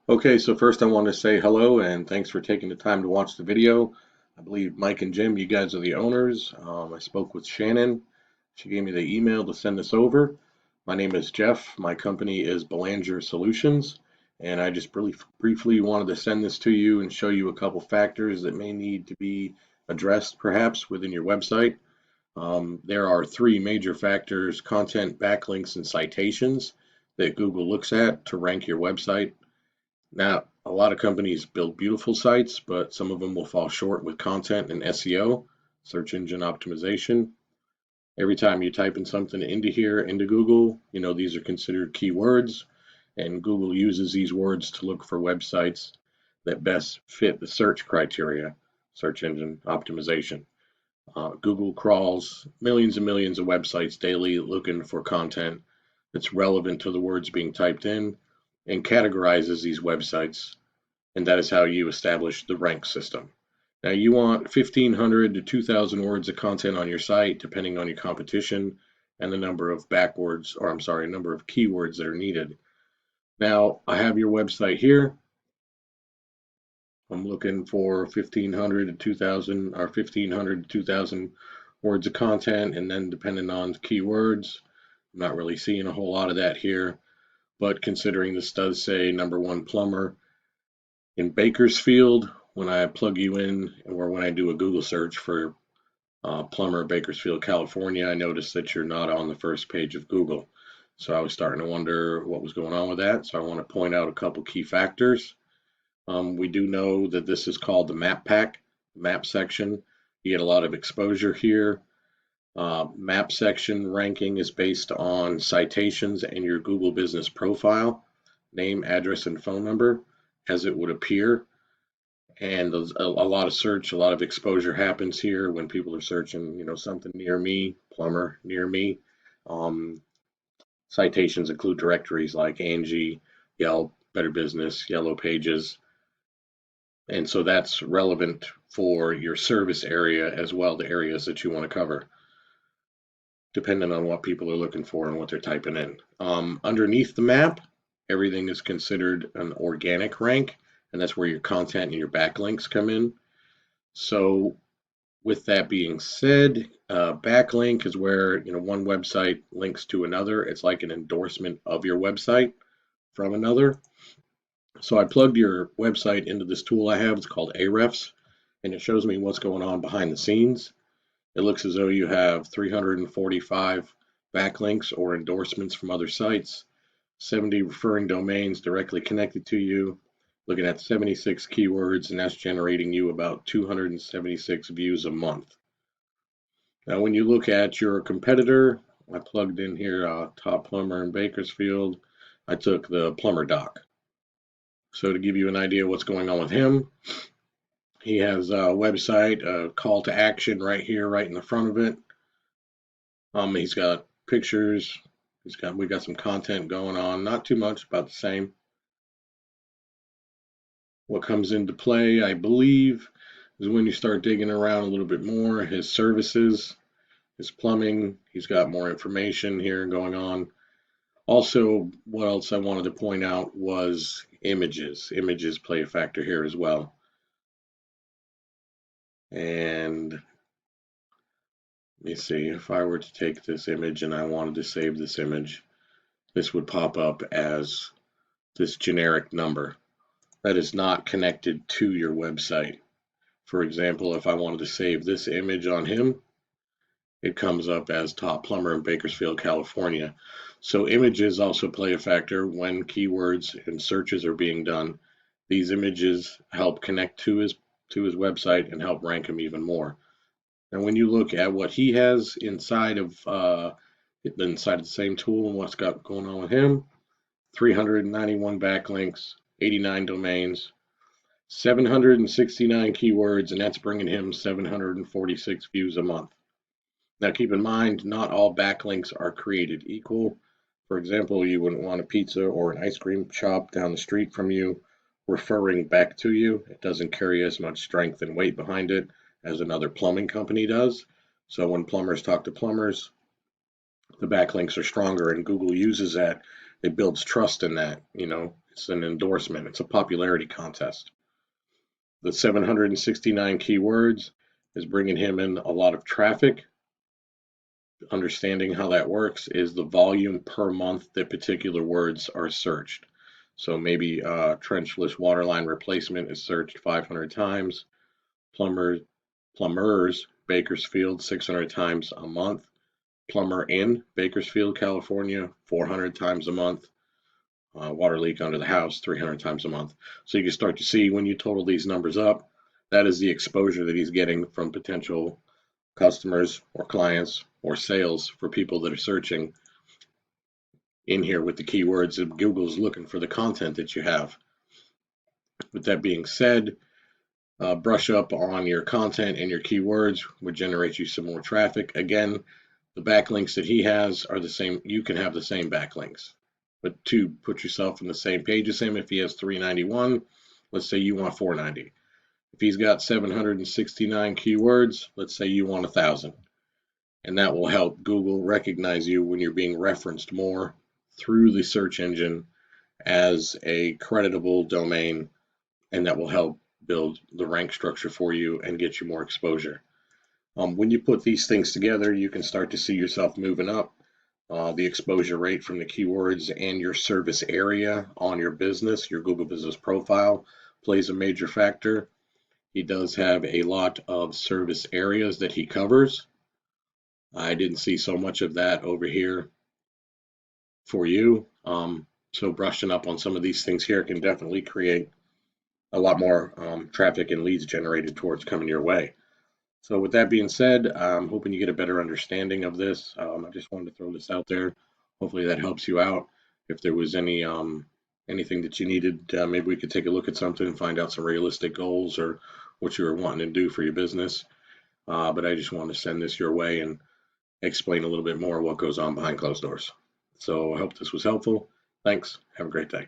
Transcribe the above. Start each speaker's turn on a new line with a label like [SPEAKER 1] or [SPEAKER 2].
[SPEAKER 1] Okay, so first I want to say hello and thanks for taking the time to watch the video. I believe Mike and Jim, you guys are the owners. I spoke with Shannon. She gave me the email to send this over. My name is Jeff. My company is Belanger Solutions, and I just really briefly wanted to send this to you and show you a couple factors that may need to be addressed perhaps within your website. There are three major factors: content, backlinks, and citations that Google looks at to rank your website. Now, a lot of companies build beautiful sites, but some of them will fall short with content and SEO, search engine optimization. Every time you type in something into here, into Google, these are considered keywords, and Google uses these words to look for websites that best fit the search criteria, search engine optimization. Google crawls millions and millions of websites daily looking for content that's relevant to the words being typed in and categorizes these websites, and that is how you establish the rank system. Now you want 1,500 to 2,000 words of content on your site, depending on your competition and the number of backwards, or I'm sorry, number of keywords that are needed. Now I have your website here. I'm looking for 1,500 to 2,000 or 1,500 to 2,000 words of content, and then depending on keywords, I'm not really seeing a whole lot of that here. But considering this does say number one plumber in Bakersfield, when I plug you in or when I do a Google search for plumber Bakersfield, California, I noticed that you're not on the first page of Google. So I was starting to wonder what was going on with that. So I want to point out a couple key factors. We do know that this is called the map pack, map section. You get a lot of exposure here. Map section ranking is based on citations and your Google business profile, name, address, and phone number as it would appear. And a lot of search, a lot of exposure happens here when people are searching, something near me, plumber near me. Um, Citations include directories like Angie, Yelp, Better Business, Yellow Pages, and so that's relevant for your service area as well, the areas that you want to cover, depending on what people are looking for and what they're typing in. Underneath the map, everything is considered an organic rank, and that's where your content and your backlinks come in. So, with that being said, backlink is where one website links to another. It's like an endorsement of your website from another. So I plugged your website into this tool I have. It's called Ahrefs, and it shows me what's going on behind the scenes. It looks as though you have 345 backlinks or endorsements from other sites, 70 referring domains directly connected to you, looking at 76 keywords, and that's generating you about 276 views a month. Now, when you look at your competitor, I plugged in here top plumber in Bakersfield. I took the plumber doc. So to give you an idea what's going on with him, he has a website, a call to action right here, right in the front of it. He's got pictures. We got some content going on, not too much, about the same. What comes into play, I believe, is when you start digging around a little bit more. His services, his plumbing. He's got more information here going on. Also, what else I wanted to point out was images. Images play a factor here as well. And let me see, if I were to take this image and I wanted to save this image, this would pop up as this generic number that is not connected to your website. For example, if I wanted to save this image on him, it comes up as top plumber in Bakersfield, California. So images also play a factor when keywords and searches are being done. These images help connect to his website and help rank him even more. And when you look at what he has inside of the same tool and what's got going on with him, 391 backlinks, 89 domains, 769 keywords, and that's bringing him 746 views a month. Now keep in mind, not all backlinks are created equal. For example, you wouldn't want a pizza or an ice cream shop down the street from you referring back to you. It doesn't carry as much strength and weight behind it as another plumbing company does. So when plumbers talk to plumbers, the backlinks are stronger, and Google uses that. It builds trust in that. It's an endorsement. It's a popularity contest. The 769 keywords is bringing him in a lot of traffic. Understanding how that works is the volume per month that particular words are searched. So maybe trenchless waterline replacement is searched 500 times. Plumbers, Bakersfield, 600 times a month. Plumber in Bakersfield, California, 400 times a month. Water leak under the house, 300 times a month. So you can start to see when you total these numbers up, that is the exposure that he's getting from potential customers or clients or sales for people that are searching in here with the keywords that Google's looking for the content that you have. With that being said, brush up on your content and your keywords would generate you some more traffic. Again, the backlinks that he has are the same. You can have the same backlinks, but to put yourself in the same page as him, if he has 391, let's say you want 490. If he's got 769 keywords, let's say you want 1,000. And that will help Google recognize you when you're being referenced more through the search engine as a creditable domain, and that will help build the rank structure for you and get you more exposure. When you put these things together, you can start to see yourself moving up. The exposure rate from the keywords and your service area on your business, your Google Business Profile, plays a major factor. He does have a lot of service areas that he covers. I didn't see so much of that over here for you. So brushing up on some of these things here can definitely create a lot more traffic and leads generated towards coming your way. So with that being said, I'm hoping you get a better understanding of this. I just wanted to throw this out there. Hopefully that helps you out. If there was anything that you needed, maybe we could take a look at something and find out some realistic goals or what you were wanting to do for your business. But I just wanted to send this your way and explain a little bit more what goes on behind closed doors. So I hope this was helpful. Thanks. Have a great day.